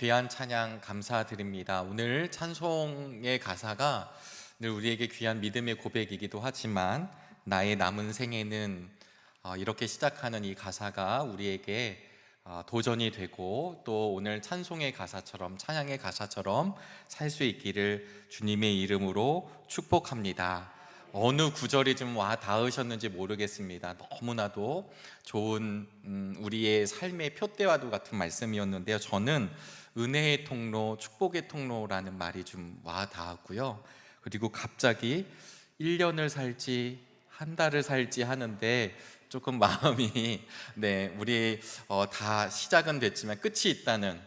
귀한 찬양 감사드립니다. 오늘 찬송의 가사가 늘 우리에게 귀한 믿음의 고백이기도 하지만 나의 남은 생에는 이렇게 시작하는 이 가사가 우리에게 도전이 되고 또 오늘 찬송의 가사처럼 찬양의 가사처럼 살 수 있기를 주님의 이름으로 축복합니다. 어느 구절이 좀 와 닿으셨는지 모르겠습니다. 너무나도 좋은 우리의 삶의 표대와도 같은 말씀이었는데요. 저는 은혜의 통로, 축복의 통로라는 말이 좀 와 닿았고요. 그리고 갑자기 1년을 살지 한 달을 살지 하는데 조금 마음이 우리 다 시작은 됐지만 끝이 있다는,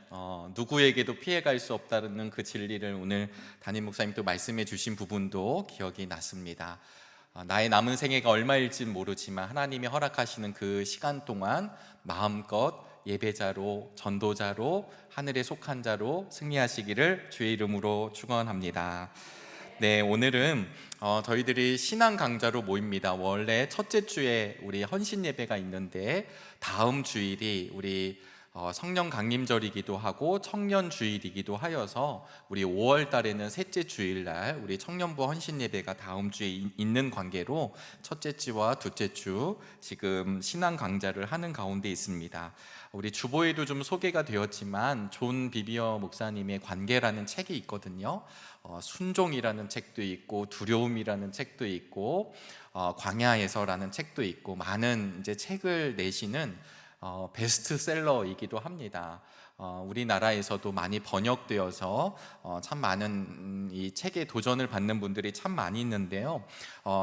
누구에게도 피해갈 수 없다는 그 진리를 오늘 담임 목사님 또 말씀해 주신 부분도 기억이 났습니다. 나의 남은 생애가 얼마일진 모르지만 하나님이 허락하시는 그 시간 동안 마음껏 예배자로, 전도자로, 하늘에 속한 자로 승리하시기를 주의 이름으로 축원합니다. 오늘은 저희들이 신앙 강좌로 모입니다. 원래 첫째 주에 우리 헌신 예배가 있는데 다음 주일이 우리 성령 강림절이기도 하고 청년 주일이기도 하여서 우리 5월 달에는 셋째 주일날 우리 청년부 헌신 예배가 다음 주에 있는 관계로 첫째 주와 둘째 주 지금 신앙 강좌를 하는 가운데 있습니다. 우리 주보에도 좀 소개가 되었지만 존 비비어 목사님의 관계라는 책이 있거든요. 순종이라는 책도 있고 두려움이라는 책도 있고 광야에서라는 책도 있고 많은 이제 책을 내시는 베스트셀러이기도 합니다. 우리나라에서도 많이 번역되어서 참 많은 이 책에 도전을 받는 분들이 참 많이 있는데요.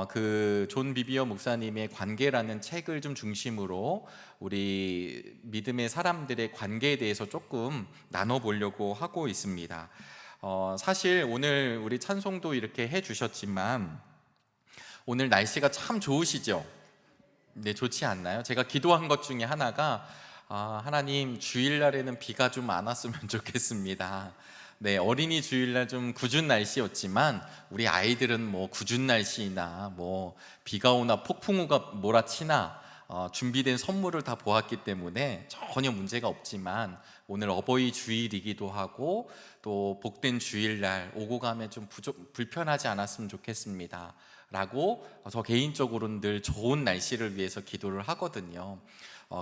그 존 비비어 목사님의 관계라는 책을 좀 중심으로 우리 믿음의 사람들의 관계에 대해서 조금 나눠보려고 하고 있습니다. 사실 오늘 우리 찬송도 이렇게 해주셨지만 오늘 날씨가 참 좋으시죠? 좋지 않나요? 제가 기도한 것 중에 하나가 하나님 주일날에는 비가 좀 안 왔으면 좋겠습니다. 어린이 주일날 좀 궂은 날씨였지만 우리 아이들은 뭐 궂은 날씨나 뭐 비가 오나 폭풍우가 몰아치나 준비된 선물을 다 보았기 때문에 전혀 문제가 없지만 오늘 어버이 주일이기도 하고 또 복된 주일날 오고 가면 좀 불편하지 않았으면 좋겠습니다 라고 저 개인적으로는 늘 좋은 날씨를 위해서 기도를 하거든요.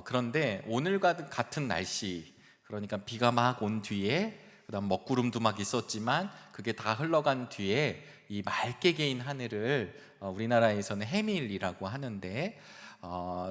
그런데 오늘과 같은 날씨, 그러니까 비가 막 온 뒤에 그다음 먹구름도 막 있었지만 그게 다 흘러간 뒤에 이 맑게 개인 하늘을 우리나라에서는 해밀이라고 하는데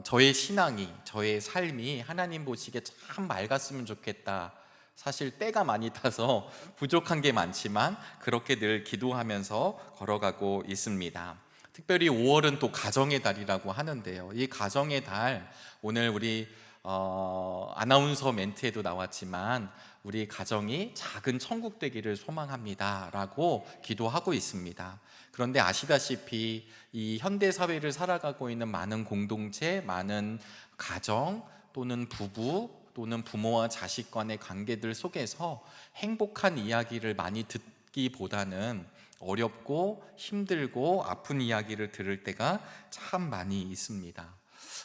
저의 신앙이, 저의 삶이 하나님 보시기에 참 맑았으면 좋겠다. 사실 때가 많이 타서 부족한 게 많지만 그렇게 늘 기도하면서 걸어가고 있습니다. 특별히 5월은 또 가정의 달이라고 하는데요. 이 가정의 달, 오늘 우리 아나운서 멘트에도 나왔지만 우리 가정이 작은 천국 되기를 소망합니다 라고 기도하고 있습니다. 그런데 아시다시피 이 현대 사회를 살아가고 있는 많은 공동체, 많은 가정 또는 부부 또는 부모와 자식 간의 관계들 속에서 행복한 이야기를 많이 듣기보다는 어렵고 힘들고 아픈 이야기를 들을 때가 참 많이 있습니다.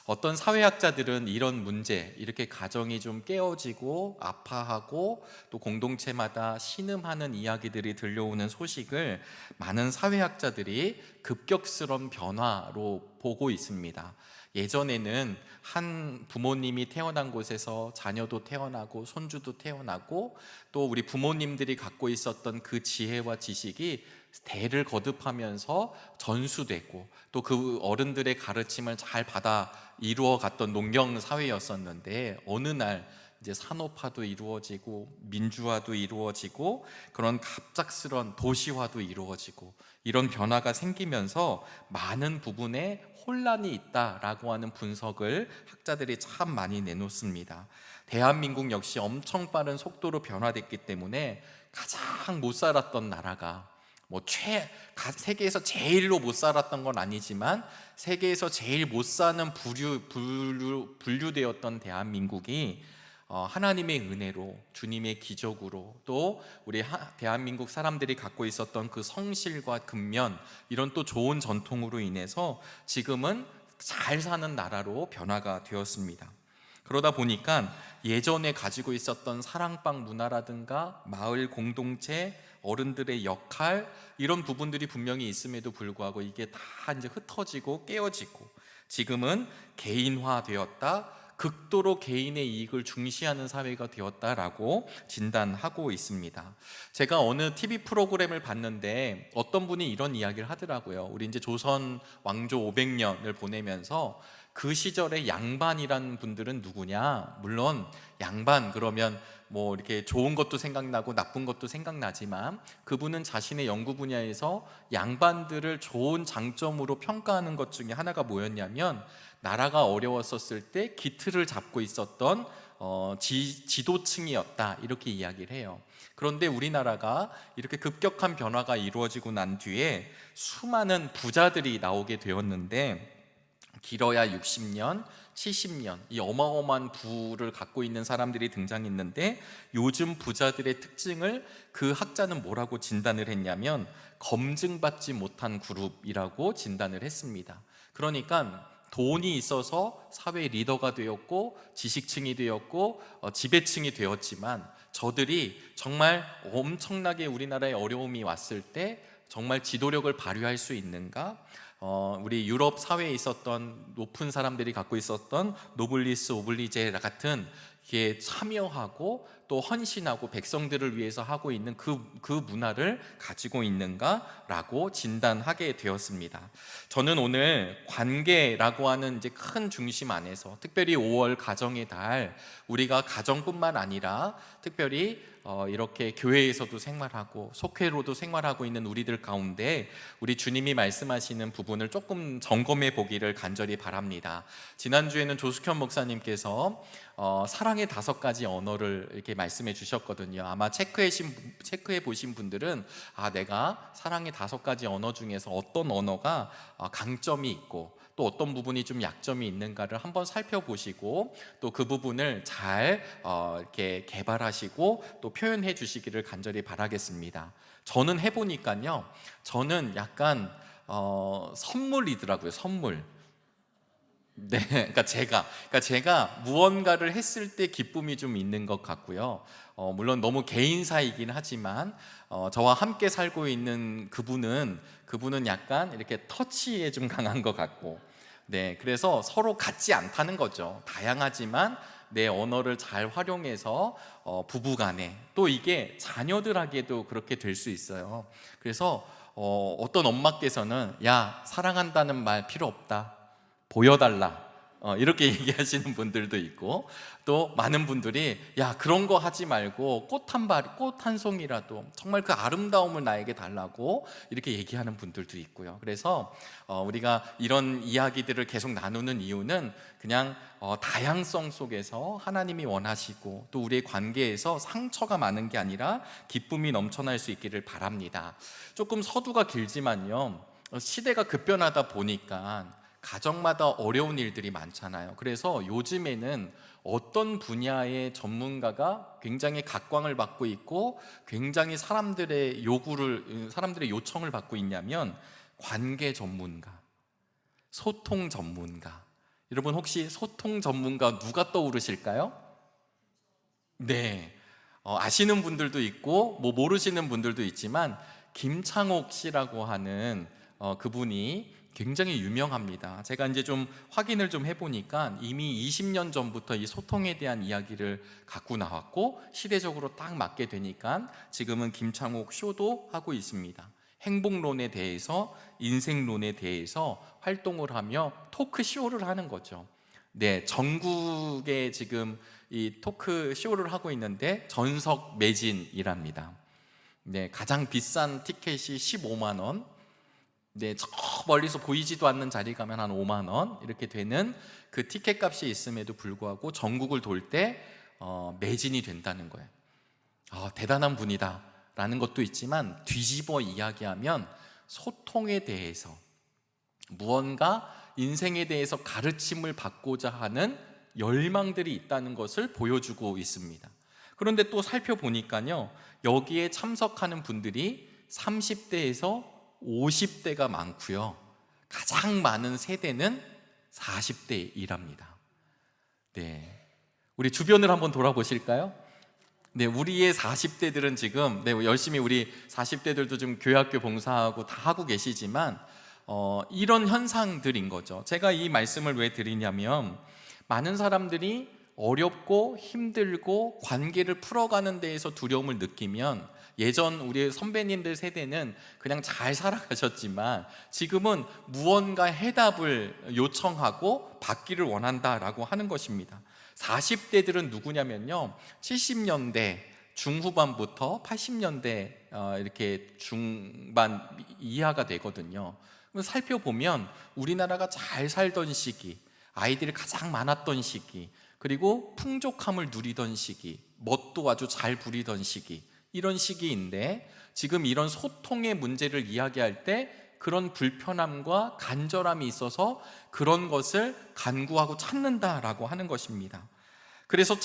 어떤 사회학자들은 이런 문제, 이렇게 가정이 좀 깨어지고 아파하고 또 공동체마다 신음하는 이야기들이 들려오는 소식을 많은 사회학자들이 급격스러운 변화로 보고 있습니다. 예전에는 한 부모님이 태어난 곳에서 자녀도 태어나고 손주도 태어나고 또 우리 부모님들이 갖고 있었던 그 지혜와 지식이 대를 거듭하면서 전수되고 또 그 어른들의 가르침을 잘 받아 이루어 갔던 농경 사회였었는데 어느 날 이제 산업화도 이루어지고 민주화도 이루어지고 그런 갑작스런 도시화도 이루어지고 이런 변화가 생기면서 많은 부분에 혼란이 있다라고 하는 분석을 학자들이 참 많이 내놓습니다. 대한민국 역시 엄청 빠른 속도로 변화됐기 때문에 가장 못 살았던 나라가 세계에서 제일로 못 살았던 건 아니지만 세계에서 제일 못 사는 분류되었던 대한민국이 하나님의 은혜로 주님의 기적으로 또 우리 대한민국 사람들이 갖고 있었던 그 성실과 근면 이런 또 좋은 전통으로 인해서 지금은 잘 사는 나라로 변화가 되었습니다. 그러다 보니까 예전에 가지고 있었던 사랑방 문화라든가 마을 공동체, 어른들의 역할, 이런 부분들이 분명히 있음에도 불구하고 이게 다 이제 흩어지고 깨어지고 지금은 개인화되었다, 극도로 개인의 이익을 중시하는 사회가 되었다라고 진단하고 있습니다. 제가 어느 TV 프로그램을 봤는데 어떤 분이 이런 이야기를 하더라고요. 우리 이제 조선 왕조 500년을 보내면서 그 시절의 양반이라는 분들은 누구냐? 물론 양반 그러면 뭐 이렇게 좋은 것도 생각나고 나쁜 것도 생각나지만 그분은 자신의 연구 분야에서 양반들을 좋은 장점으로 평가하는 것 중에 하나가 뭐였냐면, 나라가 어려웠었을 때 기틀을 잡고 있었던 지도층이었다, 이렇게 이야기를 해요. 그런데 우리나라가 이렇게 급격한 변화가 이루어지고 난 뒤에 수많은 부자들이 나오게 되었는데, 길어야 60년, 70년 이 어마어마한 부를 갖고 있는 사람들이 등장했는데, 요즘 부자들의 특징을 그 학자는 뭐라고 진단을 했냐면 검증받지 못한 그룹이라고 진단을 했습니다. 그러니까 돈이 있어서 사회 리더가 되었고 지식층이 되었고 지배층이 되었지만, 저들이 정말 엄청나게 우리나라에 어려움이 왔을 때 정말 지도력을 발휘할 수 있는가? 우리 유럽 사회에 있었던 높은 사람들이 갖고 있었던 노블리스 오블리제 같은 게 참여하고 또 헌신하고 백성들을 위해서 하고 있는 그 문화를 가지고 있는가라고 진단하게 되었습니다. 저는 오늘 관계라고 하는 이제 큰 중심 안에서, 특별히 5월 가정의 달, 우리가 가정뿐만 아니라 특별히 이렇게 교회에서도 생활하고 속회로도 생활하고 있는 우리들 가운데 우리 주님이 말씀하시는 부분을 조금 점검해 보기를 간절히 바랍니다. 지난주에는 조숙현 목사님께서 사랑의 5가지 언어를 이렇게 말씀해 주셨거든요. 아마 체크해 보신 분들은 내가 사랑의 5가지 언어 중에서 어떤 언어가 강점이 있고 또 어떤 부분이 좀 약점이 있는가를 한번 살펴보시고 또 그 부분을 잘 이렇게 개발하시고 또 표현해 주시기를 간절히 바라겠습니다. 저는 해보니까요, 저는 약간 선물이더라고요. 선물. 네, 그러니까 제가 무언가를 했을 때 기쁨이 좀 있는 것 같고요. 물론 너무 개인사이긴 하지만 저와 함께 살고 있는 그분은 약간 이렇게 터치에 좀 강한 것 같고, 네, 그래서 서로 같지 않다는 거죠. 다양하지만 내 언어를 잘 활용해서 부부간에, 또 이게 자녀들에게도 그렇게 될 수 있어요. 그래서 어떤 엄마께서는 야, 사랑한다는 말 필요 없다, 보여달라, 이렇게 얘기하시는 분들도 있고, 또 많은 분들이 야, 그런 거 하지 말고 꽃 한 송이라도 정말 그 아름다움을 나에게 달라고 이렇게 얘기하는 분들도 있고요. 그래서 우리가 이런 이야기들을 계속 나누는 이유는 그냥 다양성 속에서 하나님이 원하시고 또 우리의 관계에서 상처가 많은 게 아니라 기쁨이 넘쳐날 수 있기를 바랍니다. 조금 서두가 길지만요, 시대가 급변하다 보니까 가정마다 어려운 일들이 많잖아요. 그래서 요즘에는 어떤 분야의 전문가가 굉장히 각광을 받고 있고 굉장히 사람들의 요청을 받고 있냐면 관계 전문가, 소통 전문가. 여러분 혹시 소통 전문가 누가 떠오르실까요? 네, 아시는 분들도 있고 뭐 모르시는 분들도 있지만 김창옥 씨라고 하는 그분이 굉장히 유명합니다. 제가 이제 좀 확인을 좀 해보니까 이미 20년 전부터 이 소통에 대한 이야기를 갖고 나왔고 시대적으로 딱 맞게 되니까 지금은 김창옥 쇼도 하고 있습니다. 행복론에 대해서, 인생론에 대해서 활동을 하며 토크쇼를 하는 거죠. 네, 전국에 지금 이 토크쇼를 하고 있는데 전석 매진이랍니다. 네, 가장 비싼 티켓이 15만 원, 네, 저 멀리서 보이지도 않는 자리 가면 한 5만 원 이렇게 되는 그 티켓 값이 있음에도 불구하고 전국을 돌 때 매진이 된다는 거예요. 대단한 분이다 라는 것도 있지만 뒤집어 이야기하면 소통에 대해서, 무언가 인생에 대해서 가르침을 받고자 하는 열망들이 있다는 것을 보여주고 있습니다. 그런데 또 살펴보니까요, 여기에 참석하는 분들이 30대에서 50대가 많고요, 가장 많은 세대는 40대이랍니다. 네, 우리 주변을 한번 돌아보실까요? 네, 우리의 40대들은 지금 열심히 우리 40대들도 좀 교회학교 봉사하고 다 하고 계시지만 이런 현상들인 거죠. 제가 이 말씀을 왜 드리냐면 많은 사람들이 어렵고 힘들고 관계를 풀어가는 데에서 두려움을 느끼면 예전 우리 선배님들 세대는 그냥 잘 살아가셨지만 지금은 무언가 해답을 요청하고 받기를 원한다라고 하는 것입니다. 40대들은 누구냐면요, 70년대 중후반부터 80년대 이렇게 중반 이하가 되거든요. 살펴보면 우리나라가 잘 살던 시기, 아이들이 가장 많았던 시기, 그리고 풍족함을 누리던 시기, 멋도 아주 잘 부리던 시기, 이런 시기인데 지금 이런 소통의 문제를 이야기할 때 그런 불편함과 간절함이 있어서 그런 것을 간구하고 찾는다라고 하는 것입니다. 그래서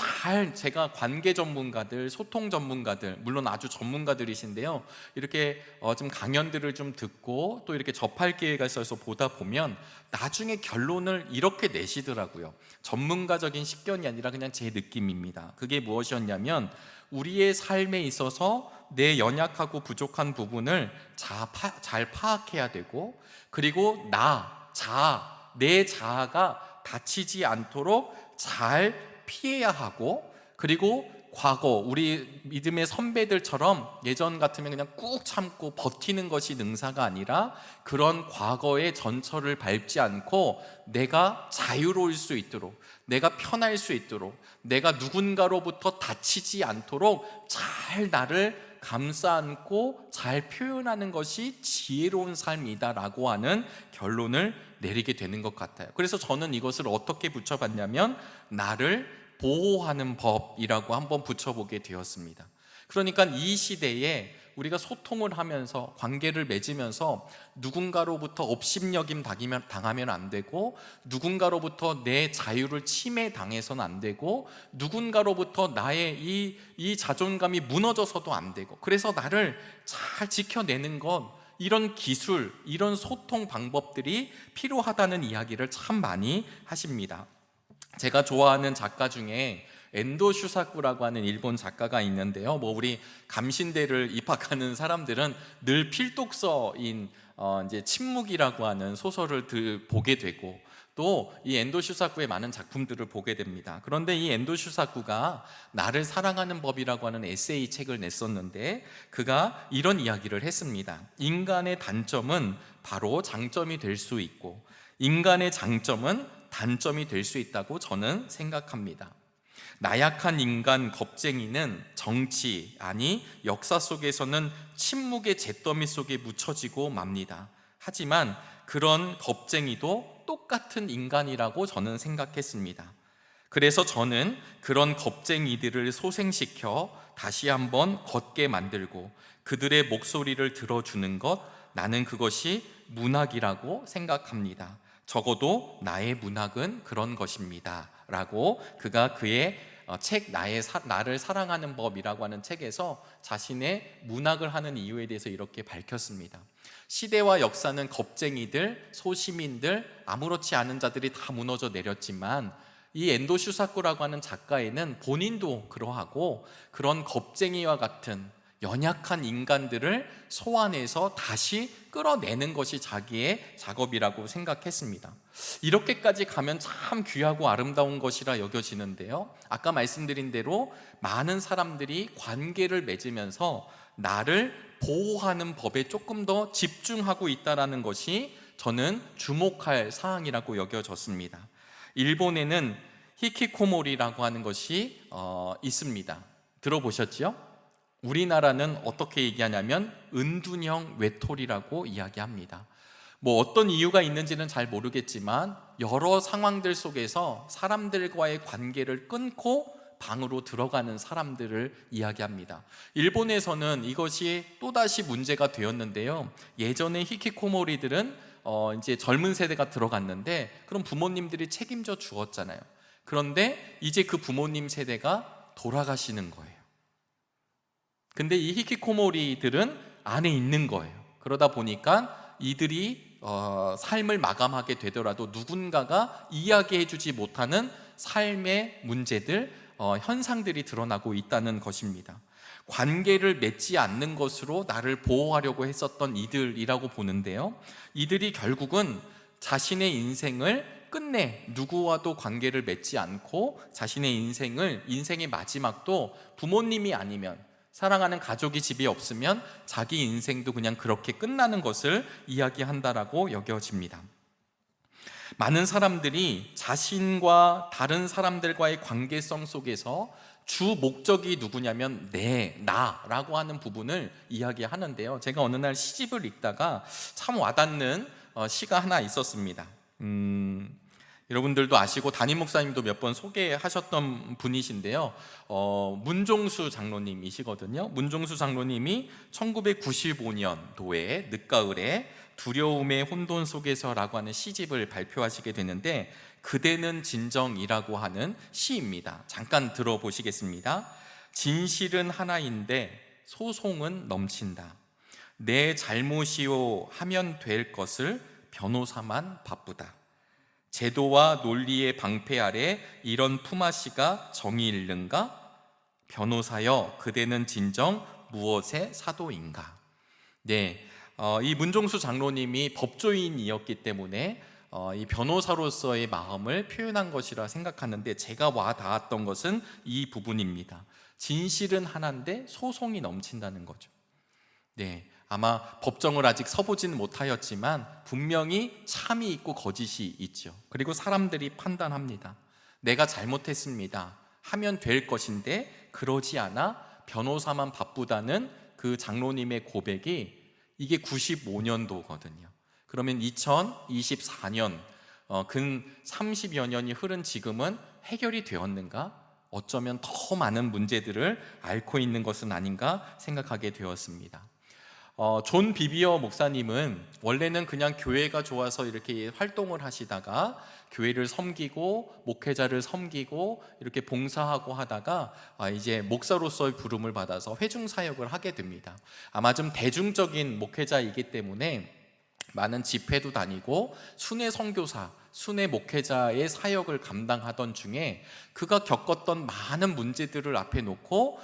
제가 관계 전문가들, 소통 전문가들, 물론 아주 전문가들이신데요, 이렇게 좀 강연들을 좀 듣고 또 이렇게 접할 기회가 있어서 보다 보면 나중에 결론을 이렇게 내시더라고요. 전문가적인 식견이 아니라 그냥 제 느낌입니다. 그게 무엇이었냐면 우리의 삶에 있어서 내 연약하고 부족한 부분을 잘 파악해야 되고, 그리고 내 자아가 다치지 않도록 잘 피해야 하고, 그리고 과거 우리 믿음의 선배들처럼 예전 같으면 그냥 꾹 참고 버티는 것이 능사가 아니라 그런 과거의 전철을 밟지 않고 내가 자유로울 수 있도록, 내가 편할 수 있도록, 내가 누군가로부터 다치지 않도록 잘 나를 감싸 안고 잘 표현하는 것이 지혜로운 삶이다라고 하는 결론을 내리게 되는 것 같아요. 그래서 저는 이것을 어떻게 붙여봤냐면 나를 보호하는 법이라고 한번 붙여보게 되었습니다. 그러니까 이 시대에 우리가 소통을 하면서 관계를 맺으면서 누군가로부터 업신여김 당하면 안 되고, 누군가로부터 내 자유를 침해당해서는 안 되고, 누군가로부터 나의 이 자존감이 무너져서도 안 되고, 그래서 나를 잘 지켜내는 것, 이런 기술, 이런 소통 방법들이 필요하다는 이야기를 참 많이 하십니다. 제가 좋아하는 작가 중에 엔도 슈사쿠라고 하는 일본 작가가 있는데요, 우리 감신대를 입학하는 사람들은 늘 필독서인 이제 침묵이라고 하는 소설을 보게 되고, 또 이 엔도 슈사쿠의 많은 작품들을 보게 됩니다. 그런데 이 엔도 슈사쿠가 나를 사랑하는 법이라고 하는 에세이 책을 냈었는데 그가 이런 이야기를 했습니다. 인간의 단점은 바로 장점이 될 수 있고, 인간의 장점은 단점이 될 수 있다고 저는 생각합니다. 나약한 인간 겁쟁이는 정치, 아니 역사 속에서는 침묵의 잿더미 속에 묻혀지고 맙니다. 하지만 그런 겁쟁이도 똑같은 인간이라고 저는 생각했습니다. 그래서 저는 그런 겁쟁이들을 소생시켜 다시 한번 걷게 만들고 그들의 목소리를 들어주는 것, 나는 그것이 문학이라고 생각합니다. 적어도 나의 문학은 그런 것입니다 라고 그가 그의 책 나를 사랑하는 법이라고 하는 책에서 자신의 문학을 하는 이유에 대해서 이렇게 밝혔습니다. 시대와 역사는 겁쟁이들, 소시민들, 아무렇지 않은 자들이 다 무너져 내렸지만 이 엔도 슈사쿠라고 하는 작가에는 본인도 그러하고 그런 겁쟁이와 같은 연약한 인간들을 소환해서 다시 끌어내는 것이 자기의 작업이라고 생각했습니다. 이렇게까지 가면 참 귀하고 아름다운 것이라 여겨지는데요, 아까 말씀드린 대로 많은 사람들이 관계를 맺으면서 나를 보호하는 법에 조금 더 집중하고 있다는 것이 저는 주목할 사항이라고 여겨졌습니다. 일본에는 히키코모리라고 하는 것이 있습니다. 들어보셨죠? 우리나라는 어떻게 얘기하냐면 은둔형 외톨이라고 이야기합니다. 어떤 이유가 있는지는 잘 모르겠지만 여러 상황들 속에서 사람들과의 관계를 끊고 방으로 들어가는 사람들을 이야기합니다. 일본에서는 이것이 또다시 문제가 되었는데요, 예전에 히키코모리들은 이제 젊은 세대가 들어갔는데 그럼 부모님들이 책임져 주었잖아요. 그런데 이제 그 부모님 세대가 돌아가시는 거예요. 근데 이 히키코모리들은 안에 있는 거예요. 그러다 보니까 이들이 삶을 마감하게 되더라도 누군가가 이야기해주지 못하는 삶의 문제들, 현상들이 드러나고 있다는 것입니다. 관계를 맺지 않는 것으로 나를 보호하려고 했었던 이들이라고 보는데요, 이들이 결국은 자신의 인생을 끝내 누구와도 관계를 맺지 않고 자신의 인생의 마지막도 부모님이 아니면, 사랑하는 가족이 집에 없으면 자기 인생도 그냥 그렇게 끝나는 것을 이야기한다라고 여겨집니다. 많은 사람들이 자신과 다른 사람들과의 관계성 속에서 주 목적이 누구냐면 나라고 하는 부분을 이야기하는데요, 제가 어느 날 시집을 읽다가 참 와닿는 시가 하나 있었습니다. 여러분들도 아시고 담임 목사님도 몇 번 소개하셨던 분이신데요, 문종수 장로님이시거든요. 문종수 장로님이 1995년도에 늦가을에 두려움의 혼돈 속에서라고 하는 시집을 발표하시게 되는데, 그대는 진정이라고 하는 시입니다. 잠깐 들어보시겠습니다. 진실은 하나인데 소송은 넘친다. 내 잘못이요 하면 될 것을 변호사만 바쁘다. 제도와 논리의 방패 아래 이런 품앗이가 정의 잃는가? 변호사여, 그대는 진정 무엇의 사도인가? 네, 이 문종수 장로님이 법조인이었기 때문에 이 변호사로서의 마음을 표현한 것이라 생각하는데, 제가 와 닿았던 것은 이 부분입니다. 진실은 하나인데 소송이 넘친다는 거죠. 네, 아마 법정을 아직 서보지는 못하였지만 분명히 참이 있고 거짓이 있죠. 그리고 사람들이 판단합니다. 내가 잘못했습니다 하면 될 것인데 그러지 않아 변호사만 바쁘다는 그 장로님의 고백이, 이게 95년도거든요. 그러면 2024년, 근 30여 년이 흐른 지금은 해결이 되었는가? 어쩌면 더 많은 문제들을 앓고 있는 것은 아닌가 생각하게 되었습니다. 존 비비어 목사님은 원래는 그냥 교회가 좋아서 이렇게 활동을 하시다가 교회를 섬기고 목회자를 섬기고 이렇게 봉사하고 하다가 이제 목사로서의 부름을 받아서 회중 사역을 하게 됩니다. 아마 좀 대중적인 목회자이기 때문에 많은 집회도 다니고 순회 선교사, 순회 목회자의 사역을 감당하던 중에 그가 겪었던 많은 문제들을 앞에 놓고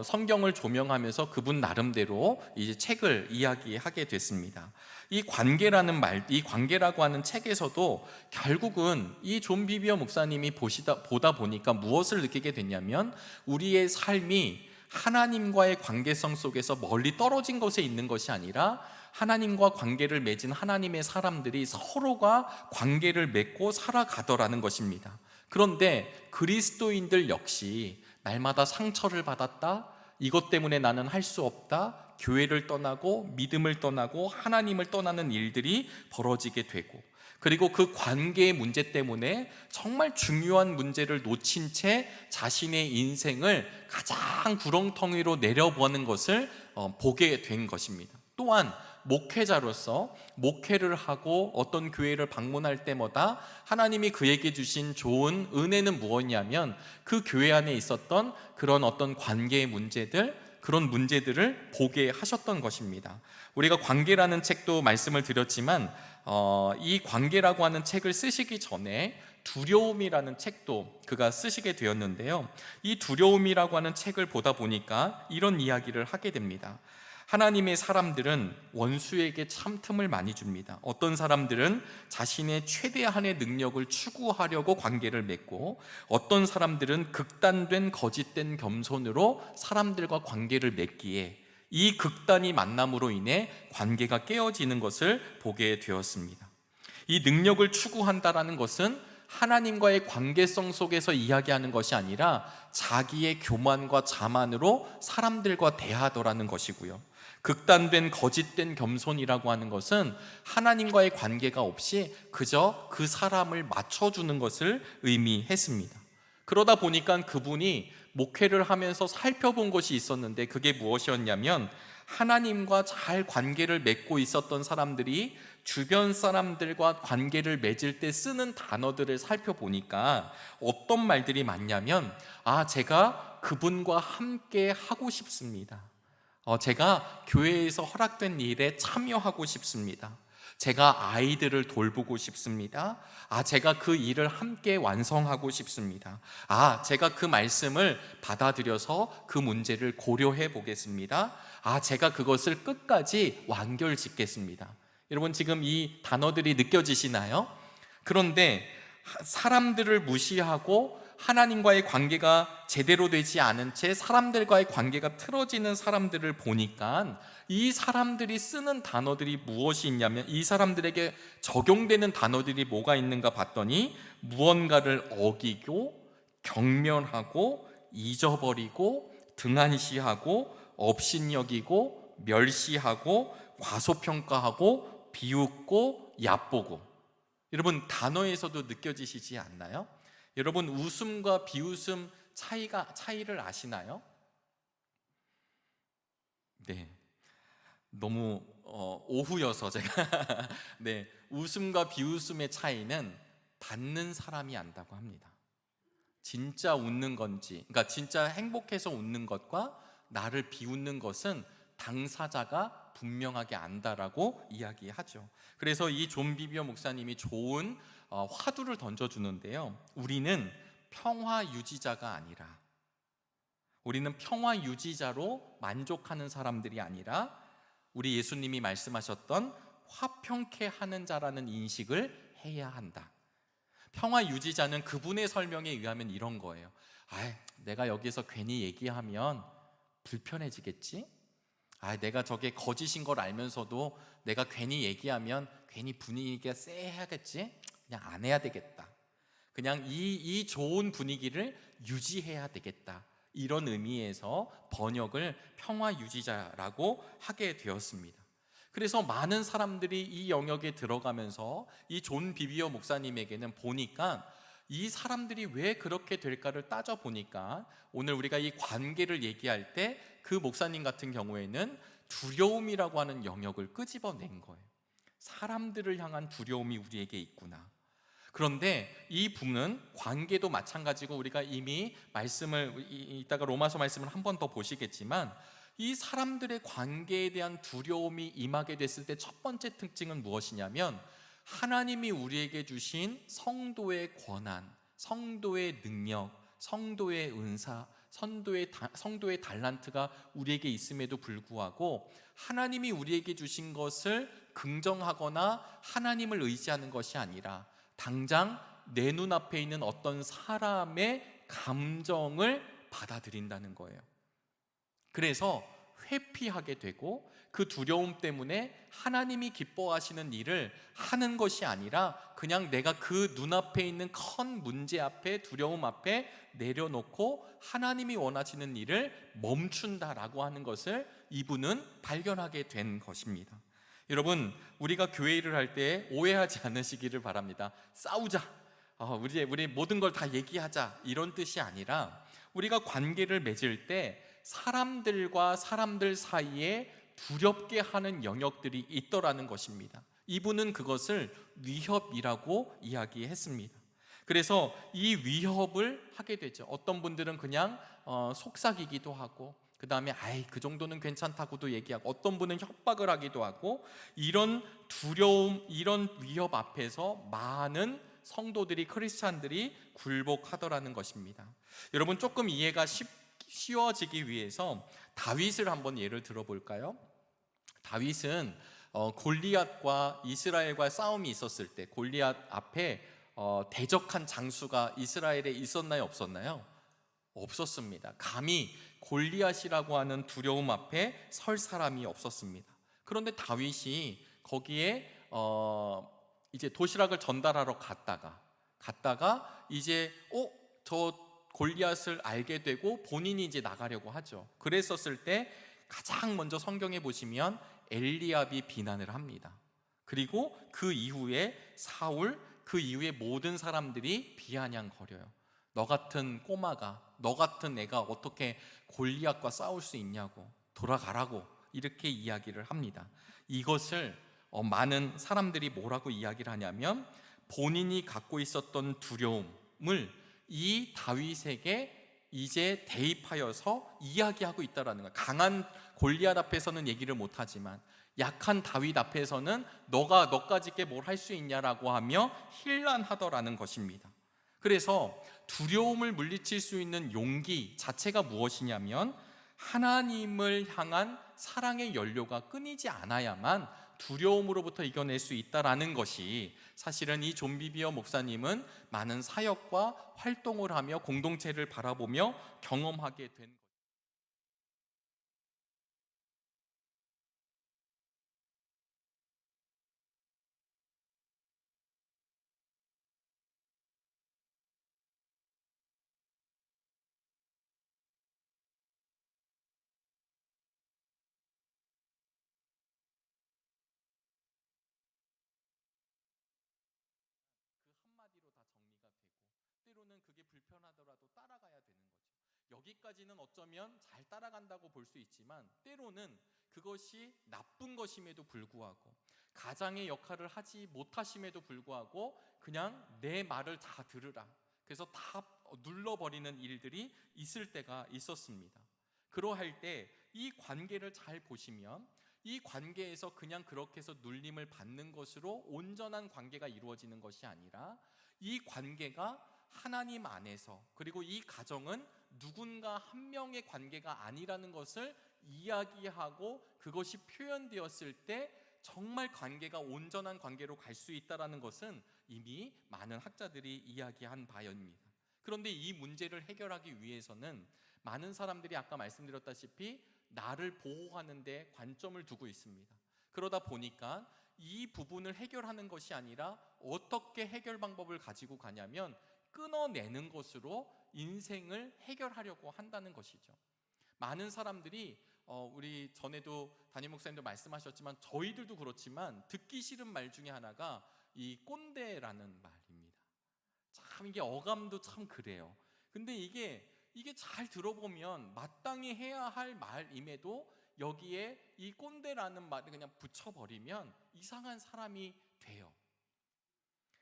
성경을 조명하면서 그분 나름대로 이제 책을 이야기하게 됐습니다. 이 관계라고 하는 책에서도 결국은 이 존 비비어 목사님이 보다 보니까 무엇을 느끼게 됐냐면, 우리의 삶이 하나님과의 관계성 속에서 멀리 떨어진 것에 있는 것이 아니라 하나님과 관계를 맺은 하나님의 사람들이 서로가 관계를 맺고 살아가더라는 것입니다. 그런데 그리스도인들 역시 날마다 상처를 받았다, 이것 때문에 나는 할 수 없다, 교회를 떠나고 믿음을 떠나고 하나님을 떠나는 일들이 벌어지게 되고, 그리고 그 관계의 문제 때문에 정말 중요한 문제를 놓친 채 자신의 인생을 가장 구렁텅이로 내려보는 것을 보게 된 것입니다. 또한 목회자로서 목회를 하고 어떤 교회를 방문할 때마다 하나님이 그에게 주신 좋은 은혜는 무엇이냐면, 그 교회 안에 있었던 그런 어떤 관계의 문제들, 그런 문제들을 보게 하셨던 것입니다. 우리가 관계라는 책도 말씀을 드렸지만 이 관계라고 하는 책을 쓰시기 전에 두려움이라는 책도 그가 쓰시게 되었는데요, 이 두려움이라고 하는 책을 보다 보니까 이런 이야기를 하게 됩니다. 하나님의 사람들은 원수에게 참 틈을 많이 줍니다. 어떤 사람들은 자신의 최대한의 능력을 추구하려고 관계를 맺고, 어떤 사람들은 극단된 거짓된 겸손으로 사람들과 관계를 맺기에 이 극단이 만남으로 인해 관계가 깨어지는 것을 보게 되었습니다. 이 능력을 추구한다라는 것은 하나님과의 관계성 속에서 이야기하는 것이 아니라 자기의 교만과 자만으로 사람들과 대하더라는 것이고요, 극단된 거짓된 겸손이라고 하는 것은 하나님과의 관계가 없이 그저 그 사람을 맞춰주는 것을 의미했습니다. 그러다 보니까 그분이 목회를 하면서 살펴본 것이 있었는데, 그게 무엇이었냐면, 하나님과 잘 관계를 맺고 있었던 사람들이 주변 사람들과 관계를 맺을 때 쓰는 단어들을 살펴보니까 어떤 말들이 많냐면, 제가 그분과 함께 하고 싶습니다. 제가 교회에서 허락된 일에 참여하고 싶습니다. 제가 아이들을 돌보고 싶습니다. 제가 그 일을 함께 완성하고 싶습니다. 제가 그 말씀을 받아들여서 그 문제를 고려해 보겠습니다. 제가 그것을 끝까지 완결짓겠습니다. 여러분, 지금 이 단어들이 느껴지시나요? 그런데 사람들을 무시하고 하나님과의 관계가 제대로 되지 않은 채 사람들과의 관계가 틀어지는 사람들을 보니까 이 사람들이 쓰는 단어들이 무엇이 있냐면, 이 사람들에게 적용되는 단어들이 뭐가 있는가 봤더니 무언가를 어기고, 경멸하고, 잊어버리고, 등한시하고, 업신여기고, 멸시하고, 과소평가하고, 비웃고, 얕보고. 여러분, 단어에서도 느껴지시지 않나요? 여러분, 웃음과 비웃음 차이를 아시나요? 네, 너무 오후여서 제가 네, 웃음과 비웃음의 차이는 받는 사람이 안다고 합니다. 진짜 웃는 건지, 그러니까 진짜 행복해서 웃는 것과 나를 비웃는 것은 당사자가 분명하게 안다라고 이야기하죠. 그래서 이 존 비비어 목사님이 좋은 화두를 던져주는데요, 우리는 평화 유지자가 아니라, 우리는 평화 유지자로 만족하는 사람들이 아니라 우리 예수님이 말씀하셨던 화평케 하는 자라는 인식을 해야 한다. 평화 유지자는 그분의 설명에 의하면 이런 거예요. 내가 여기서 괜히 얘기하면 불편해지겠지? 내가 저게 거짓인 걸 알면서도 내가 괜히 얘기하면 괜히 분위기가 쎄하겠지? 그냥 안 해야 되겠다. 그냥 이 좋은 분위기를 유지해야 되겠다. 이런 의미에서 번역을 평화 유지자라고 하게 되었습니다. 그래서 많은 사람들이 이 영역에 들어가면서 이 존 비비어 목사님에게는 보니까 이 사람들이 왜 그렇게 될까를 따져보니까 오늘 우리가 이 관계를 얘기할 때 그 목사님 같은 경우에는 두려움이라고 하는 영역을 끄집어낸 거예요. 사람들을 향한 두려움이 우리에게 있구나. 그런데 이 분은 관계도 마찬가지고, 우리가 이미 말씀을 이따가 로마서 말씀을 한 번 더 보시겠지만, 이 사람들의 관계에 대한 두려움이 임하게 됐을 때 첫 번째 특징은 무엇이냐면, 하나님이 우리에게 주신 성도의 권한, 성도의 능력, 성도의 은사, 성도의 달란트가 우리에게 있음에도 불구하고 하나님이 우리에게 주신 것을 긍정하거나 하나님을 의지하는 것이 아니라 당장 내 눈앞에 있는 어떤 사람의 감정을 받아들인다는 거예요. 그래서 회피하게 되고, 그 두려움 때문에 하나님이 기뻐하시는 일을 하는 것이 아니라 그냥 내가 그 눈앞에 있는 큰 문제 앞에, 두려움 앞에 내려놓고 하나님이 원하시는 일을 멈춘다라고 하는 것을 이분은 발견하게 된 것입니다. 여러분, 우리가 교회 일을 할 때 오해하지 않으시기를 바랍니다. 싸우자, 우리 모든 걸 다 얘기하자, 이런 뜻이 아니라 우리가 관계를 맺을 때 사람들과 사람들 사이에 두렵게 하는 영역들이 있더라는 것입니다. 이분은 그것을 위협이라고 이야기했습니다. 그래서 이 위협을 하게 되죠. 어떤 분들은 그냥 속삭이기도 하고, 그 다음에 그 정도는 괜찮다고도 얘기하고, 어떤 분은 협박을 하기도 하고, 이런 두려움, 이런 위협 앞에서 많은 성도들이, 크리스찬들이 굴복하더라는 것입니다. 여러분, 조금 이해가 쉬워지기 위해서 다윗을 한번 예를 들어볼까요? 다윗은 골리앗과 이스라엘과 싸움이 있었을 때 골리앗 앞에 대적한 장수가 이스라엘에 있었나요, 없었나요? 없었습니다. 감히 골리앗이라고 하는 두려움 앞에 설 사람이 없었습니다. 그런데 다윗이 거기에 이제 도시락을 전달하러 갔다가 이제 저 골리앗을 알게 되고 본인이 이제 나가려고 하죠. 그랬었을 때 가장 먼저 성경에 보시면 엘리압이 비난을 합니다. 그리고 그 이후에 사울, 그 이후에 모든 사람들이 비아냥거려요. 너 같은 꼬마가, 너 같은 애가 어떻게 골리앗과 싸울 수 있냐고, 돌아가라고, 이렇게 이야기를 합니다. 이것을 많은 사람들이 뭐라고 이야기를 하냐면, 본인이 갖고 있었던 두려움을 이 다윗에게 이제 대입하여서 이야기하고 있다라는 거예요. 강한 골리앗 앞에서는 얘기를 못하지만 약한 다윗 앞에서는 너까짓게 뭘 할 수 있냐라고 하며 힐난하더라는 것입니다. 그래서 두려움을 물리칠 수 있는 용기 자체가 무엇이냐면 하나님을 향한 사랑의 연료가 끊이지 않아야만 두려움으로부터 이겨낼 수 있다라는 것이, 사실은 이 존 비비어 목사님은 많은 사역과 활동을 하며 공동체를 바라보며 경험하게 된 것. 그 한마디로 다 정리가 되고, 때로는 그게 불편하더라도 따라가야 되는 거죠. 여기까지는 어쩌면 잘 따라간다고 볼 수 있지만, 때로는 그것이 나쁜 것임에도 불구하고, 가장의 역할을 하지 못하심에도 불구하고 그냥 내 말을 다 들으라, 그래서 다 눌러버리는 일들이 있을 때가 있었습니다. 그러할 때 이 관계를 잘 보시면, 이 관계에서 그냥 그렇게 해서 눌림을 받는 것으로 온전한 관계가 이루어지는 것이 아니라, 이 관계가 하나님 안에서, 그리고 이 가정은 누군가 한 명의 관계가 아니라는 것을 이야기하고 그것이 표현되었을 때 정말 관계가 온전한 관계로 갈 수 있다는 것은 이미 많은 학자들이 이야기한 바입니다. 그런데 이 문제를 해결하기 위해서는 많은 사람들이 아까 말씀드렸다시피 나를 보호하는 데 관점을 두고 있습니다. 그러다 보니까 이 부분을 해결하는 것이 아니라 어떻게 해결 방법을 가지고 가냐면 끊어내는 것으로 인생을 해결하려고 한다는 것이죠. 많은 사람들이 우리 전에도 담임 목사님도 말씀하셨지만 저희들도 그렇지만 듣기 싫은 말 중에 하나가 이 꼰대라는 말입니다. 참 이게 어감도 참 그래요. 근데 이게 잘 들어보면 마땅히 해야 할 말임에도 여기에 이 꼰대라는 말을 그냥 붙여버리면 이상한 사람이 돼요.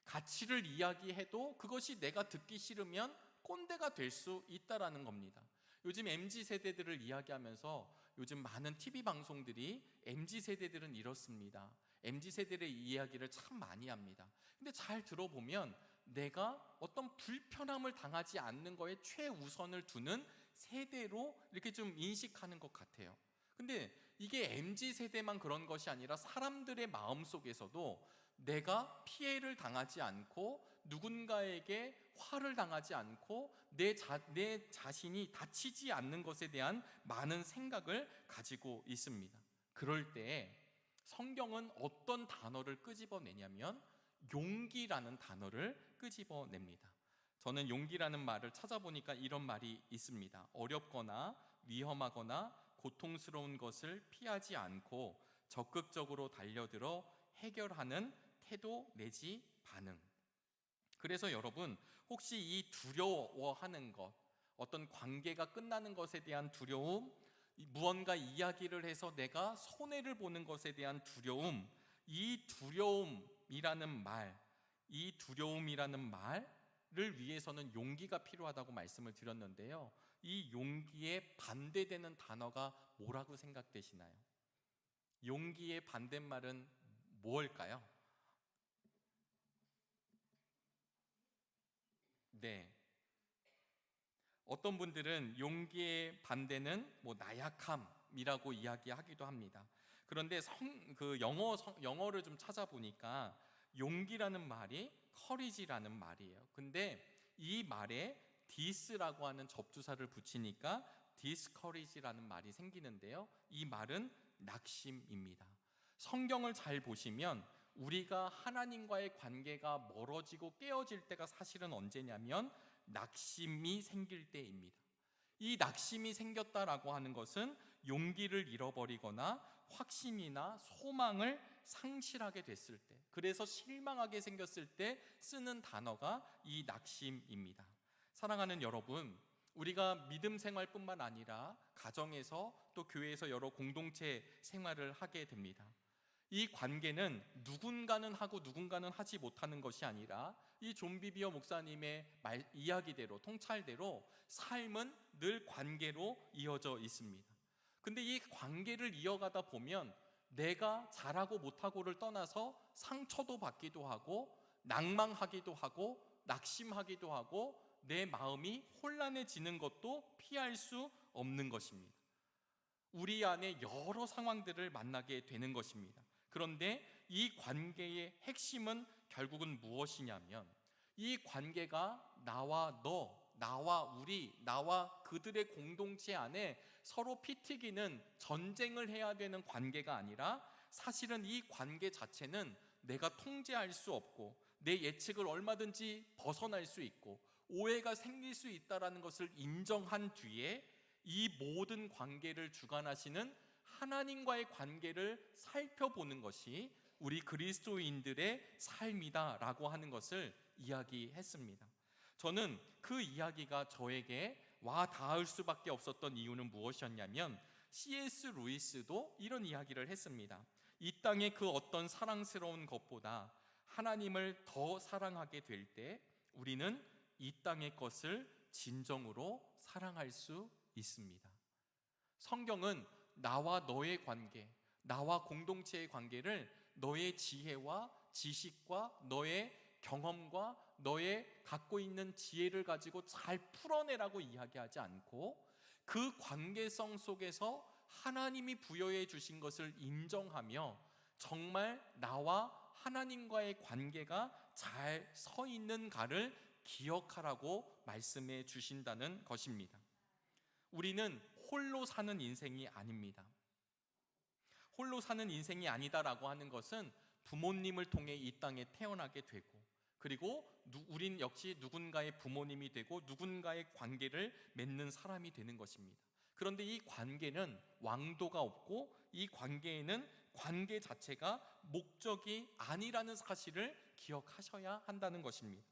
가치를 이야기해도 그것이 내가 듣기 싫으면 꼰대가 될 수 있다라는 겁니다. 요즘 MZ세대들을 이야기하면서 요즘 많은 TV 방송들이 MZ세대들은 이렇습니다, MZ세대의 이야기를 참 많이 합니다. 근데 잘 들어보면 내가 어떤 불편함을 당하지 않는 거에 최우선을 두는 세대로 이렇게 좀 인식하는 것 같아요. 근데 이게 MZ세대만 그런 것이 아니라 사람들의 마음속에서도 내가 피해를 당하지 않고 누군가에게 화를 당하지 않고 내 자신이 다치지 않는 것에 대한 많은 생각을 가지고 있습니다. 그럴 때 성경은 어떤 단어를 끄집어내냐면 용기라는 단어를 끄집어냅니다. 저는 용기라는 말을 찾아보니까 이런 말이 있습니다. 어렵거나 위험하거나 고통스러운 것을 피하지 않고 적극적으로 달려들어 해결하는 태도 내지 반응. 그래서 여러분, 혹시 이 두려워하는 것, 어떤 관계가 끝나는 것에 대한 두려움, 무언가 이야기를 해서 내가 손해를 보는 것에 대한 두려움, 이 두려움이라는 말을 위해서는 용기가 필요하다고 말씀을 드렸는데요. 이 용기에 반대되는 단어가 뭐라고 생각되시나요? 용기의 반대말은 뭘까요? 네. 어떤 분들은 용기의 반대는 나약함이라고 이야기하기도 합니다. 그런데 영어를 좀 찾아보니까 용기라는 말이 courage라는 말이에요. 근데 이 말에 this라고 하는 접두사를 붙이니까 discourage라는 말이 생기는데요. 이 말은 낙심입니다. 성경을 잘 보시면 우리가 하나님과의 관계가 멀어지고 깨어질 때가 사실은 언제냐면 낙심이 생길 때입니다. 이 낙심이 생겼다라고 하는 것은 용기를 잃어버리거나 확신이나 소망을 상실하게 됐을 때, 그래서 실망하게 생겼을 때 쓰는 단어가 이 낙심입니다. 사랑하는 여러분, 우리가 믿음 생활뿐만 아니라 가정에서 또 교회에서 여러 공동체 생활을 하게 됩니다. 이 관계는 누군가는 하고 누군가는 하지 못하는 것이 아니라 이 존 비비어 목사님의 이야기대로, 통찰대로 삶은 늘 관계로 이어져 있습니다. 근데 이 관계를 이어가다 보면 내가 잘하고 못하고를 떠나서 상처도 받기도 하고 낭망하기도 하고 낙심하기도 하고 내 마음이 혼란해지는 것도 피할 수 없는 것입니다. 우리 안에 여러 상황들을 만나게 되는 것입니다. 그런데 이 관계의 핵심은 결국은 무엇이냐면 이 관계가 나와 너, 나와 우리, 나와 그들의 공동체 안에 서로 피튀기는 전쟁을 해야 되는 관계가 아니라 사실은 이 관계 자체는 내가 통제할 수 없고 내 예측을 얼마든지 벗어날 수 있고 오해가 생길 수 있다는 것을 인정한 뒤에 이 모든 관계를 주관하시는 하나님과의 관계를 살펴보는 것이 우리 그리스도인들의 삶이다라고 하는 것을 이야기했습니다. 저는 그 이야기가 저에게 와 닿을 수밖에 없었던 이유는 무엇이었냐면 C.S. 루이스도 이런 이야기를 했습니다. 이 땅의 그 어떤 사랑스러운 것보다 하나님을 더 사랑하게 될 때 우리는 이 땅의 것을 진정으로 사랑할 수 있습니다. 성경은 나와 너의 관계, 나와 공동체의 관계를 너의 지혜와 지식과 너의 경험과 너의 갖고 있는 지혜를 가지고 잘 풀어내라고 이야기하지 않고 그 관계성 속에서 하나님이 부여해 주신 것을 인정하며 정말 나와 하나님과의 관계가 잘 서 있는가를 기억하라고 말씀해 주신다는 것입니다. 우리는 홀로 사는 인생이 아닙니다. 홀로 사는 인생이 아니다라고 하는 것은 부모님을 통해 이 땅에 태어나게 되고 그리고 우린 역시 누군가의 부모님이 되고 누군가의 관계를 맺는 사람이 되는 것입니다. 그런데 이 관계는 왕도가 없고 이 관계에는 관계 자체가 목적이 아니라는 사실을 기억하셔야 한다는 것입니다.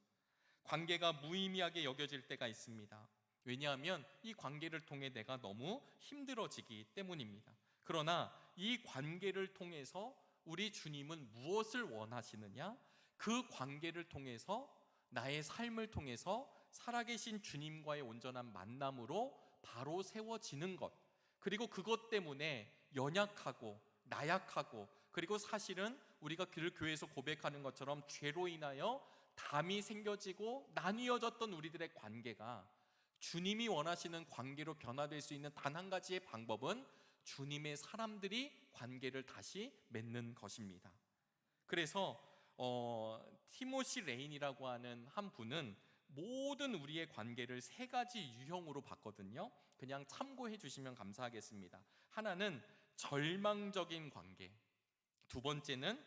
관계가 무의미하게 여겨질 때가 있습니다. 왜냐하면 이 관계를 통해 내가 너무 힘들어지기 때문입니다. 그러나 이 관계를 통해서 우리 주님은 무엇을 원하시느냐? 그 관계를 통해서 나의 삶을 통해서 살아계신 주님과의 온전한 만남으로 바로 세워지는 것, 그리고 그것 때문에 연약하고 나약하고 그리고 사실은 우리가 그 교회에서 고백하는 것처럼 죄로 인하여 담이 생겨지고 나뉘어졌던 우리들의 관계가 주님이 원하시는 관계로 변화될 수 있는 단 한 가지의 방법은 주님의 사람들이 관계를 다시 맺는 것입니다. 그래서 티모시 레인이라고 하는 한 분은 모든 우리의 관계를 세 가지 유형으로 봤거든요. 그냥 참고해 주시면 감사하겠습니다. 하나는 절망적인 관계, 두 번째는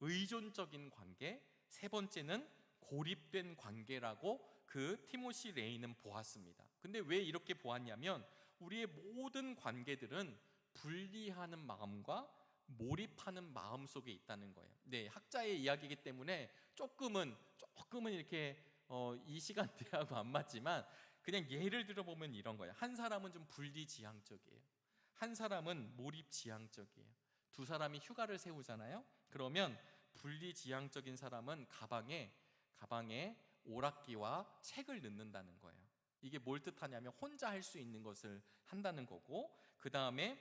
의존적인 관계, 세 번째는 고립된 관계라고 그 티모시 레인은 보았습니다. 근데 왜 이렇게 보았냐면 우리의 모든 관계들은 분리하는 마음과 몰입하는 마음 속에 있다는 거예요. 네, 학자의 이야기이기 때문에 조금은 이렇게 이 시간대하고 안 맞지만 그냥 예를 들어보면 이런 거예요. 한 사람은 좀 분리지향적이에요. 한 사람은 몰입지향적이에요. 두 사람이 휴가를 세우잖아요. 그러면 분리지향적인 사람은 가방에 오락기와 책을 넣는다는 거예요. 이게 뭘 뜻하냐면 혼자 할 수 있는 것을 한다는 거고, 그 다음에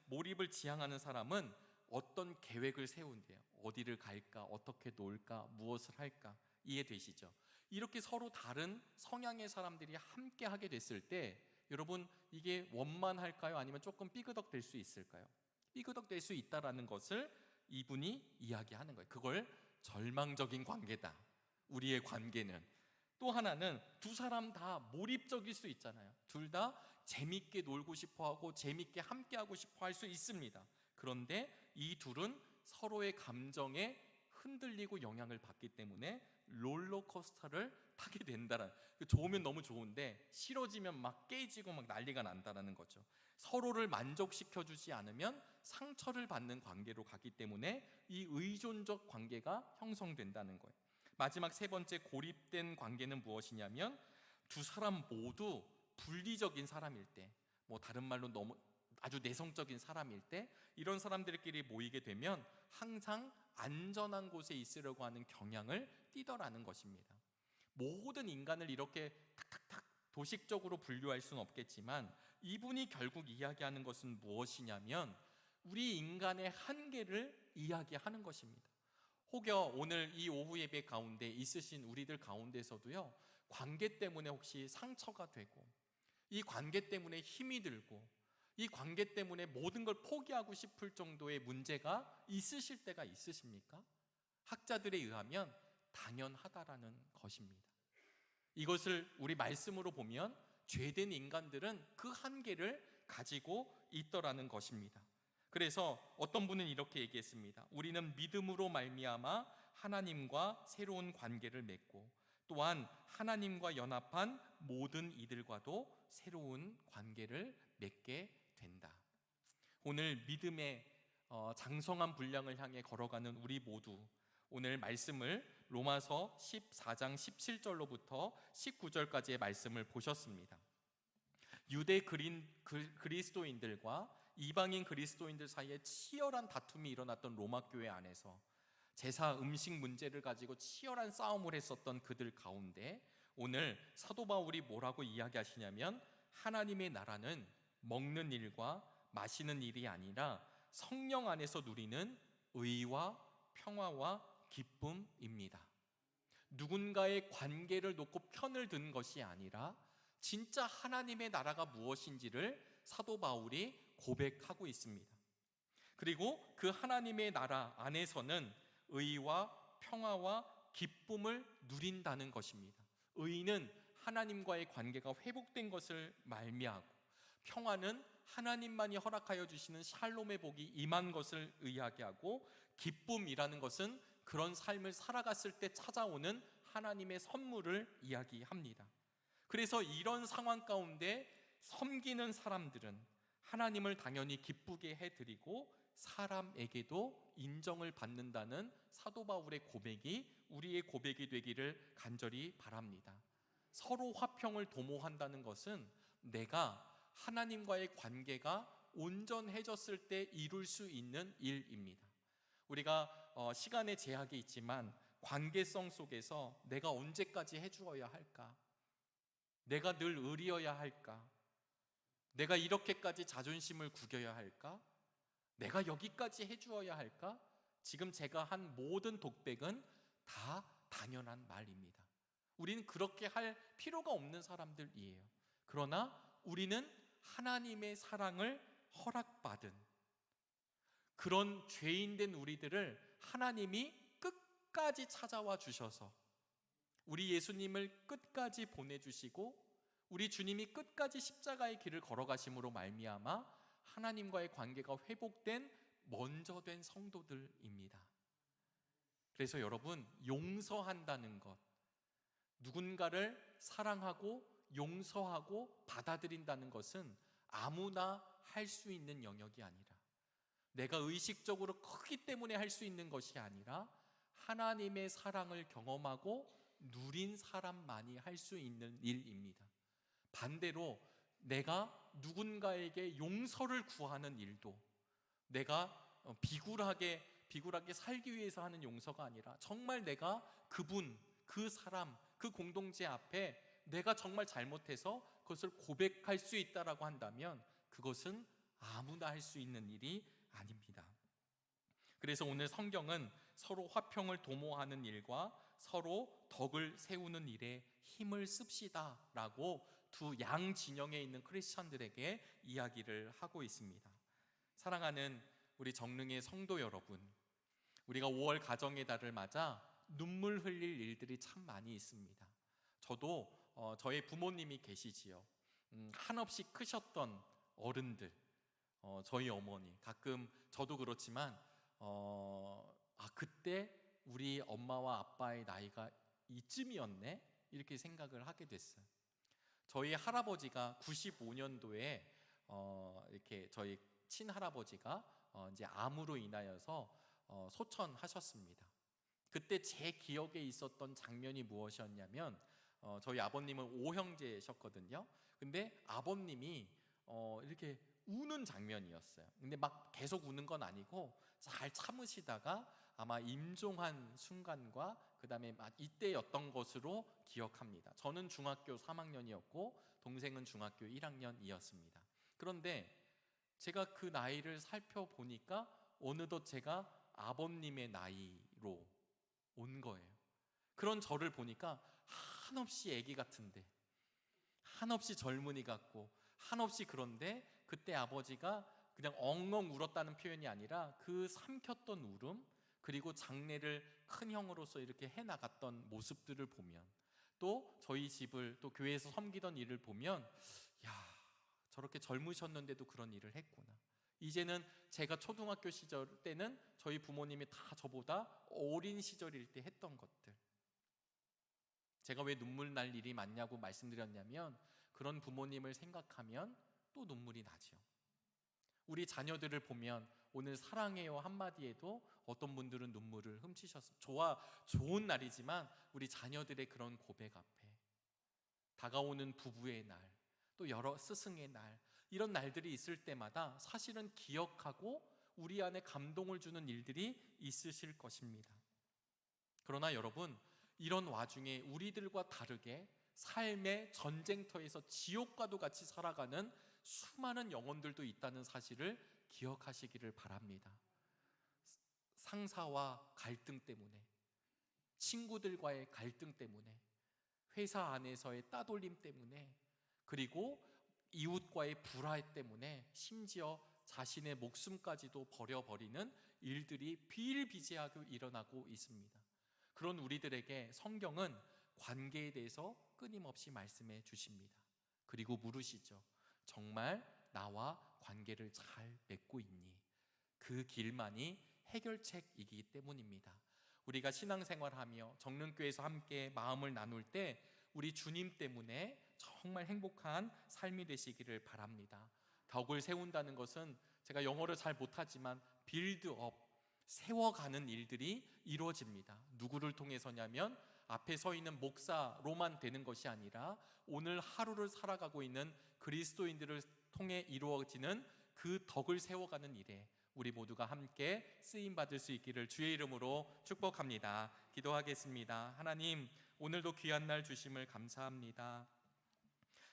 몰입을 지향하는 사람은 어떤 계획을 세운대요. 어디를 갈까, 어떻게 놀까, 무엇을 할까. 이해되시죠? 이렇게 서로 다른 성향의 사람들이 함께 하게 됐을 때 여러분 이게 원만할까요? 아니면 조금 삐그덕될 수 있을까요? 삐그덕될 수 있다라는 것을 이분이 이야기하는 거예요. 그걸 절망적인 관계다. 우리의 관계는. 또 하나는 두 사람 다 몰입적일 수 있잖아요. 둘 다 재밌게 놀고 싶어하고 재밌게 함께하고 싶어 할 수 있습니다. 그런데 이 둘은 서로의 감정에 흔들리고 영향을 받기 때문에 롤러코스터를 타게 된다는, 좋으면 너무 좋은데 싫어지면 막 깨지고 막 난리가 난다는 거죠. 서로를 만족시켜주지 않으면 상처를 받는 관계로 가기 때문에 이 의존적 관계가 형성된다는 거예요. 마지막 세 번째 고립된 관계는 무엇이냐면 두 사람 모두 분리적인 사람일 때, 다른 말로 너무 아주 내성적인 사람일 때 이런 사람들끼리 모이게 되면 항상 안전한 곳에 있으려고 하는 경향을 띠더라는 것입니다. 모든 인간을 이렇게 탁탁탁 도식적으로 분류할 수는 없겠지만 이분이 결국 이야기하는 것은 무엇이냐면 우리 인간의 한계를 이야기하는 것입니다. 혹여 오늘 이 오후 예배 가운데 있으신 우리들 가운데서도요, 관계 때문에 혹시 상처가 되고, 이 관계 때문에 힘이 들고, 이 관계 때문에 모든 걸 포기하고 싶을 정도의 문제가 있으실 때가 있으십니까? 학자들에 의하면 당연하다라는 것입니다. 이것을 우리 말씀으로 보면 죄된 인간들은 그 한계를 가지고 있더라는 것입니다. 그래서 어떤 분은 이렇게 얘기했습니다. 우리는 믿음으로 말미암아 하나님과 새로운 관계를 맺고 또한 하나님과 연합한 모든 이들과도 새로운 관계를 맺게 된다. 오늘 믿음의 장성한 분량을 향해 걸어가는 우리 모두, 오늘 말씀을 로마서 14장 17절로부터 19절까지의 말씀을 보셨습니다. 유대 그리스도인들과 이방인 그리스도인들 사이에 치열한 다툼이 일어났던 로마 교회 안에서 제사 음식 문제를 가지고 치열한 싸움을 했었던 그들 가운데 오늘 사도 바울이 뭐라고 이야기하시냐면, 하나님의 나라는 먹는 일과 마시는 일이 아니라 성령 안에서 누리는 의와 평화와 기쁨입니다. 누군가의 관계를 놓고 편을 든 것이 아니라 진짜 하나님의 나라가 무엇인지를 사도 바울이 고백하고 있습니다. 그리고 그 하나님의 나라 안에서는 의와 평화와 기쁨을 누린다는 것입니다. 의는 하나님과의 관계가 회복된 것을 말미암고, 평화는 하나님만이 허락하여 주시는 샬롬의 복이 임한 것을 이야기하고, 기쁨이라는 것은 그런 삶을 살아갔을 때 찾아오는 하나님의 선물을 이야기합니다. 그래서 이런 상황 가운데 섬기는 사람들은 하나님을 당연히 기쁘게 해드리고 사람에게도 인정을 받는다는 사도 바울의 고백이 우리의 고백이 되기를 간절히 바랍니다. 서로 화평을 도모한다는 것은 내가 하나님과의 관계가 온전해졌을 때 이룰 수 있는 일입니다. 우리가 시간의 제약이 있지만 관계성 속에서 내가 언제까지 해주어야 할까? 내가 늘 의리여야 할까? 내가 이렇게까지 자존심을 구겨야 할까? 내가 여기까지 해주어야 할까? 지금 제가 한 모든 독백은 다 당연한 말입니다. 우리는 그렇게 할 필요가 없는 사람들이에요. 그러나 우리는 하나님의 사랑을 허락받은 그런 죄인된 우리들을 하나님이 끝까지 찾아와 주셔서, 우리 예수님을 끝까지 보내주시고 우리 주님이 끝까지 십자가의 길을 걸어가심으로 말미암아 하나님과의 관계가 회복된 먼저 된 성도들입니다. 그래서 여러분, 용서한다는 것, 누군가를 사랑하고 용서하고 받아들인다는 것은 아무나 할 수 있는 영역이 아니라, 내가 의식적으로 크기 때문에 할 수 있는 것이 아니라 하나님의 사랑을 경험하고 누린 사람만이 할 수 있는 일입니다. 반대로 내가 누군가에게 용서를 구하는 일도 내가 비굴하게 살기 위해서 하는 용서가 아니라 정말 내가 그분, 그 사람, 그 공동체 앞에 내가 정말 잘못해서 그것을 고백할 수 있다라고 한다면 그것은 아무나 할 수 있는 일이 아닙니다. 그래서 오늘 성경은 서로 화평을 도모하는 일과 서로 덕을 세우는 일에 힘을 씁시다 라고 두 양 진영에 있는 크리스천들에게 이야기를 하고 있습니다. 사랑하는 우리 정릉의 성도 여러분, 우리가 5월 가정의 달을 맞아 눈물 흘릴 일들이 참 많이 있습니다. 저도 저의 부모님이 계시지요. 한없이 크셨던 어른들, 저희 어머니, 가끔 저도 그렇지만 그때 우리 엄마와 아빠의 나이가 이쯤이었네? 이렇게 생각을 하게 됐어요. 저희 할아버지가 95년도에 이렇게 저희 친할아버지가 이제 암으로 인하여서 소천하셨습니다. 그때 제 기억에 있었던 장면이 무엇이었냐면, 저희 아버님은 5형제셨거든요. 근데 아버님이 이렇게 우는 장면이었어요. 근데 막 계속 우는 건 아니고 잘 참으시다가 아마 임종한 순간과 그 다음에 이때였던 것으로 기억합니다. 저는 중학교 3학년이었고 동생은 중학교 1학년이었습니다. 그런데 제가 그 나이를 살펴보니까 어느덧 제가 아버님의 나이로 온 거예요. 그런 저를 보니까 한없이 아기 같은데, 한없이 젊은이 같고, 한없이 그런데 그때 아버지가 그냥 엉엉 울었다는 표현이 아니라 그 삼켰던 울음, 그리고 장례를 큰 형으로서 이렇게 해나갔던 모습들을 보면, 또 저희 집을, 또 교회에서 섬기던 일을 보면, 야, 저렇게 젊으셨는데도 그런 일을 했구나. 이제는 제가 초등학교 시절 때는 저희 부모님이 다 저보다 어린 시절일 때 했던 것들, 제가 왜 눈물 날 일이 많냐고 말씀드렸냐면, 그런 부모님을 생각하면 또 눈물이 나죠. 우리 자녀들을 보면 오늘 사랑해요 한마디에도 어떤 분들은 눈물을 훔치셨습니다. 좋은 날이지만 우리 자녀들의 그런 고백 앞에, 다가오는 부부의 날, 또 여러 스승의 날, 이런 날들이 있을 때마다 사실은 기억하고 우리 안에 감동을 주는 일들이 있으실 것입니다. 그러나 여러분, 이런 와중에 우리들과 다르게 삶의 전쟁터에서 지옥과도 같이 살아가는 수많은 영혼들도 있다는 사실을 기억하시기를 바랍니다. 상사와 갈등 때문에, 친구들과의 갈등 때문에, 회사 안에서의 따돌림 때문에, 그리고 이웃과의 불화 때문에 심지어 자신의 목숨까지도 버려버리는 일들이 비일비재하게 일어나고 있습니다. 그런 우리들에게 성경은 관계에 대해서 끊임없이 말씀해 주십니다. 그리고 물으시죠. 정말 나와 관계를 잘 맺고 있니? 그 길만이 해결책이기 때문입니다. 우리가 신앙생활하며 정릉교회에서 함께 마음을 나눌 때 우리 주님 때문에 정말 행복한 삶이 되시기를 바랍니다. 덕을 세운다는 것은, 제가 영어를 잘 못하지만 빌드업, 세워가는 일들이 이루어집니다. 누구를 통해서냐면 앞에 서 있는 목사로만 되는 것이 아니라 오늘 하루를 살아가고 있는 그리스도인들을 통해 이루어지는 그 덕을 세워가는 일에 우리 모두가 함께 쓰임받을 수 있기를 주의 이름으로 축복합니다. 기도하겠습니다. 하나님, 오늘도 귀한 날 주심을 감사합니다.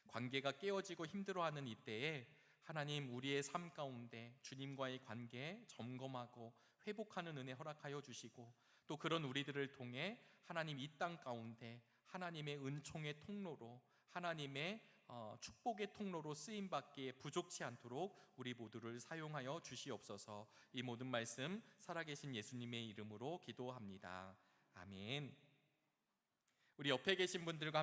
관계가 깨어지고 힘들어하는 이때에 하나님, 우리의 삶 가운데 주님과의 관계 점검하고 회복하는 은혜 허락하여 주시고, 또 그런 우리들을 통해 하나님 이 땅 가운데 하나님의 은총의 통로로, 하나님의 축복의 통로로 쓰임받기에 부족치 않도록 우리 모두를 사용하여 주시옵소서. 이 모든 말씀 살아계신 예수님의 이름으로 기도합니다. 아멘. 우리 옆에 계신 분들과